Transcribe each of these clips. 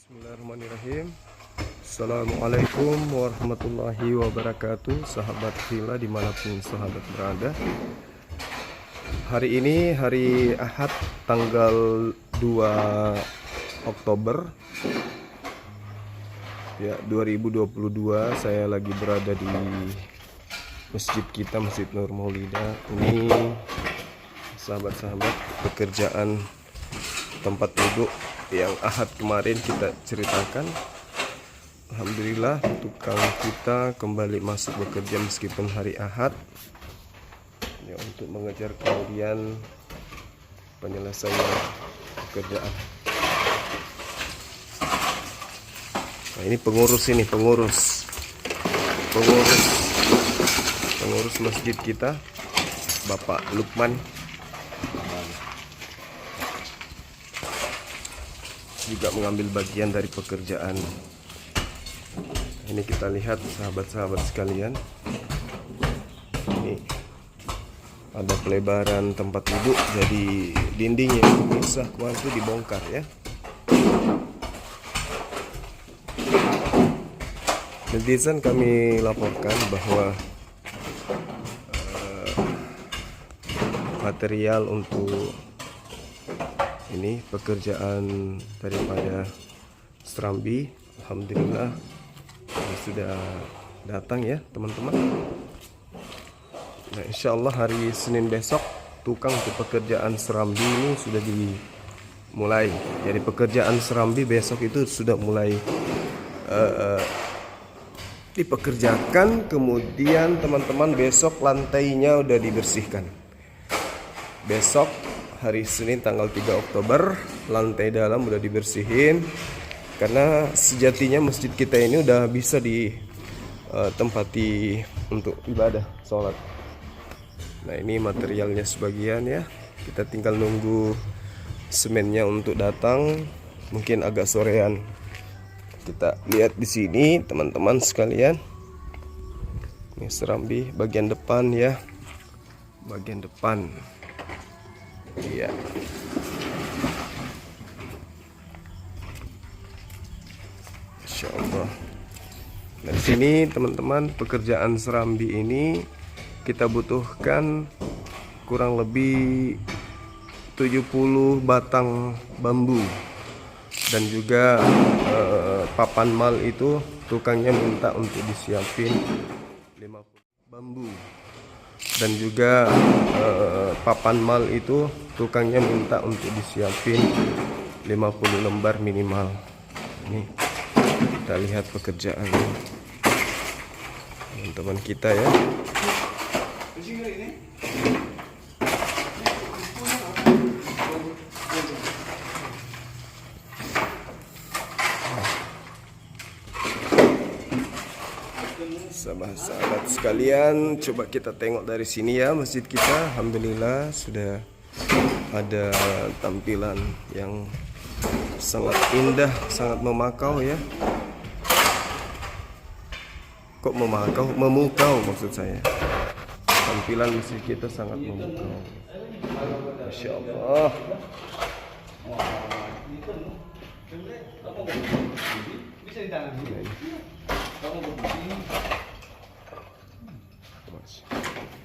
Bismillahirrahmanirrahim. Assalamualaikum warahmatullahi wabarakatuh. Sahabat villa dimanapun sahabat berada, hari ini hari Ahad tanggal 2 Oktober ya 2022. Saya lagi berada di masjid kita, Masjid Nur Maulida. Ini sahabat-sahabat pekerjaan tempat duduk yang Ahad kemarin kita ceritakan. Alhamdulillah tukang kita kembali masuk bekerja meskipun hari Ahad ya, untuk mengejar kemudian penyelesaian pekerjaan. Nah, ini pengurus masjid kita, Bapak Lukman, juga mengambil bagian dari pekerjaan. Ini kita lihat sahabat-sahabat sekalian, ini ada pelebaran tempat duduk, jadi dinding yang bisa keluar itu dibongkar ya. Netizen kami laporkan bahwa material untuk ini pekerjaan daripada serambi, alhamdulillah sudah datang ya teman-teman. Nah, insya Allah hari Senin besok tukang untuk pekerjaan serambi ini sudah dimulai. Jadi pekerjaan serambi besok itu sudah mulai dipekerjakan. Kemudian teman-teman besok lantainya udah dibersihkan. Besok hari Senin tanggal 3 Oktober lantai dalam udah dibersihin, karena sejatinya masjid kita ini udah bisa ditempati untuk ibadah sholat. Nah, ini materialnya sebagian ya, kita tinggal nunggu semennya untuk datang, mungkin agak sorean. Kita lihat di sini teman-teman sekalian, ini serambi bagian depan ya, bagian depan. Iya. Insya Allah. Nah, di sini teman-teman pekerjaan serambi ini kita butuhkan kurang lebih 70 batang bambu, dan juga papan mal itu tukangnya minta untuk disiapin 50 bambu, dan juga papan mal itu tukangnya minta untuk disiapin 50 lembar minimal. Ini kita lihat pekerjaan teman-teman kita ya. Sahabat-sahabat sekalian, coba kita tengok dari sini ya masjid kita. Alhamdulillah sudah ada tampilan yang sangat indah, sangat memakau ya. Kok memakau? Memukau maksud saya. Tampilan masjid kita sangat memukau. Masya Allah.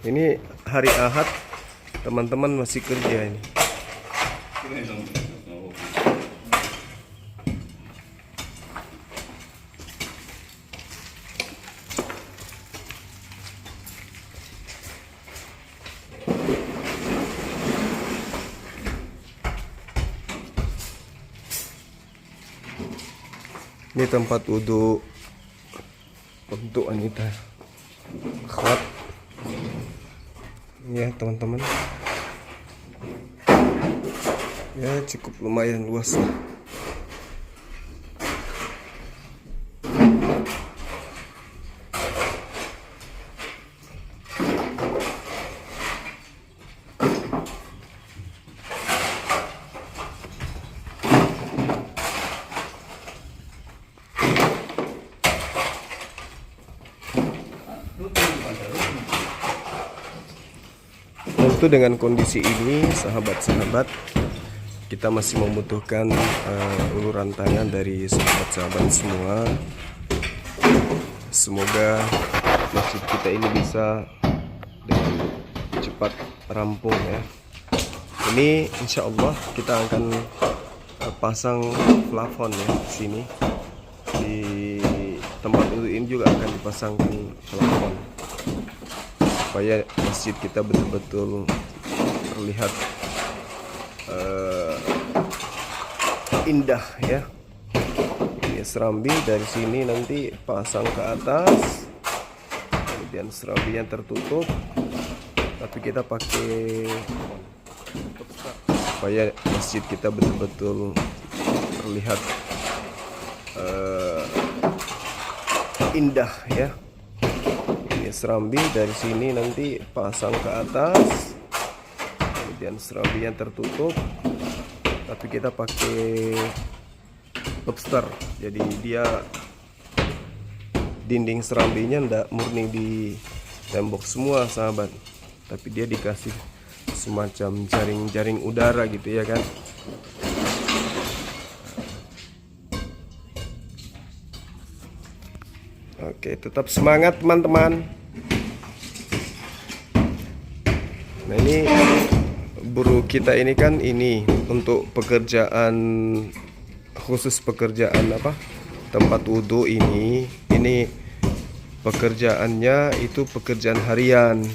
Ini hari Ahad, teman-teman masih kerja ini. Ini tempat wudhu untuk wanita, akhwat ya teman-teman. Ya cukup lumayan luas lah. Tentu dengan kondisi ini sahabat-sahabat, kita masih membutuhkan uluran tangan dari sahabat-sahabat semua. Semoga masjid kita ini bisa dengan cepat rampung ya. Ini insya Allah kita akan pasang plafon ya di sini. Di tempat wudhu ini juga akan dipasangkan plafon supaya masjid kita betul-betul terlihat indah ya. Ini serambi dari sini nanti pasang ke atas, kemudian serambinya tertutup, tapi kita pakai supaya masjid kita betul-betul terlihat indah ya. Ini serambi dari sini nanti pasang ke atas, kemudian serambinya tertutup, tapi kita pakai lobster, jadi dia dinding serambinya ndak murni di tembok semua sahabat, tapi dia dikasih semacam jaring-jaring udara gitu ya kan. Oke, tetap semangat teman-teman. Nah ini buruh kita ini kan ini untuk pekerjaan khusus, pekerjaan apa, tempat wudhu ini pekerjaannya itu pekerjaan harian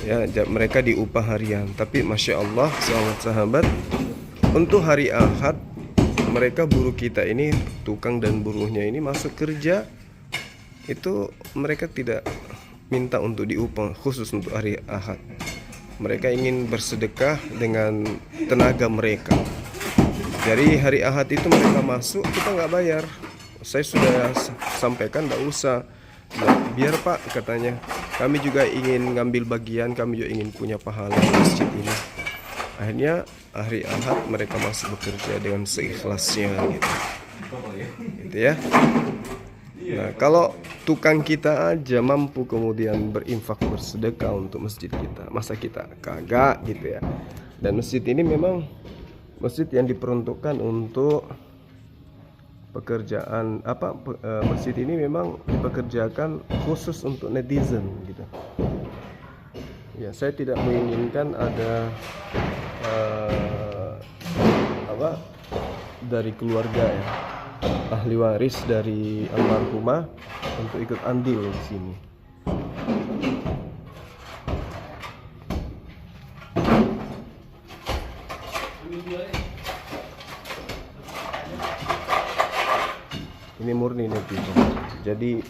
ya, mereka diupah harian. Tapi Masya Allah sahabat-sahabat, untuk hari Ahad mereka buruh kita ini, tukang dan buruhnya ini masuk kerja itu mereka tidak minta untuk diupah khusus untuk hari Ahad. Mereka ingin bersedekah dengan tenaga mereka. Dari hari Ahad itu mereka masuk, kita nggak bayar. Saya sudah sampaikan nggak usah. Nah, biar Pak katanya, kami juga ingin ngambil bagian, kami juga ingin punya pahala di masjid ini. Akhirnya hari Ahad mereka masih bekerja dengan seikhlasnya gitu ya. Nah, kalau tukang kita aja mampu kemudian berinfak, bersedekah untuk masjid kita, masa kita kagak gitu ya. Dan masjid ini memang masjid yang diperuntukkan untuk pekerjaan apa, masjid ini memang dipekerjakan khusus untuk netizen gitu ya. Saya tidak menginginkan ada apa dari keluarga ya, ahli waris dari almarhumah untuk ikut andil di sini. Ini murni netizen. Jadi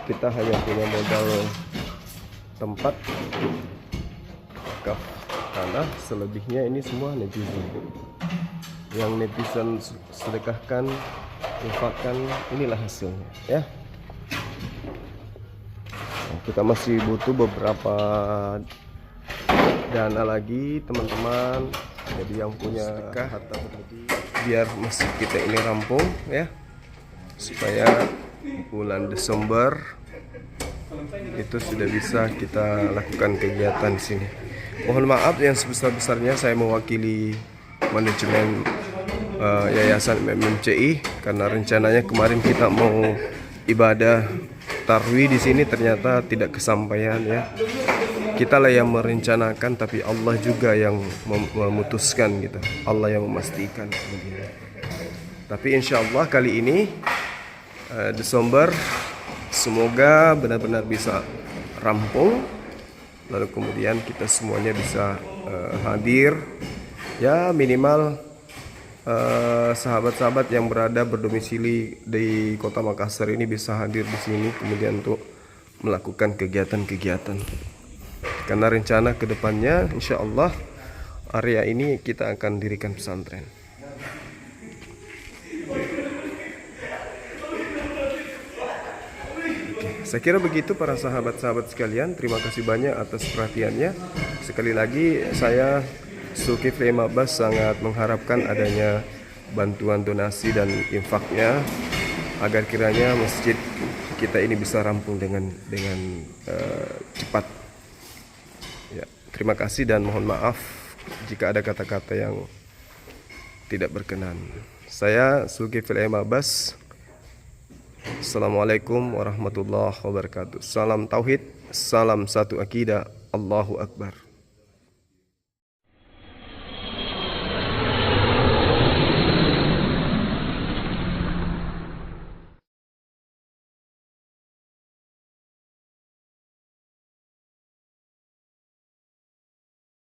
kita hanya punya modal tempat, wakaf tanah, selebihnya ini semua netizen. Yang netizen sedekahkan, infakkan, inilah hasilnya ya. Nah, kita masih butuh beberapa dana lagi teman-teman. Jadi yang punya harta berlebih, biar masjid kita ini rampung ya, supaya bulan Desember itu sudah bisa kita lakukan kegiatan di sini. Mohon maaf yang sebesar-besarnya saya mewakili manajemen Yayasan MMCI, karena rencananya kemarin kita mau ibadah tarwih di sini ternyata tidak kesampaian ya. Kita lah yang merencanakan, tapi Allah juga yang memutuskan gitu. Allah yang memastikan kemudian. Tapi insya Allah kali ini Desember semoga benar-benar bisa rampung, lalu kemudian kita semuanya bisa hadir ya, minimal sahabat-sahabat yang berada berdomisili di Kota Makassar ini bisa hadir di sini kemudian untuk melakukan kegiatan-kegiatan. Karena rencana kedepannya insya Allah area ini kita akan dirikan pesantren. Saya kira begitu para sahabat-sahabat sekalian. Terima kasih banyak atas perhatiannya. Sekali lagi saya Zulkifli Abbas sangat mengharapkan adanya bantuan donasi dan infaknya agar kiranya masjid kita ini bisa rampung dengan cepat. Ya, terima kasih dan mohon maaf jika ada kata-kata yang tidak berkenan. Saya Zulkifli Abbas. Assalamualaikum warahmatullahi wabarakatuh. Salam tauhid, salam satu akidah. Allahu Akbar.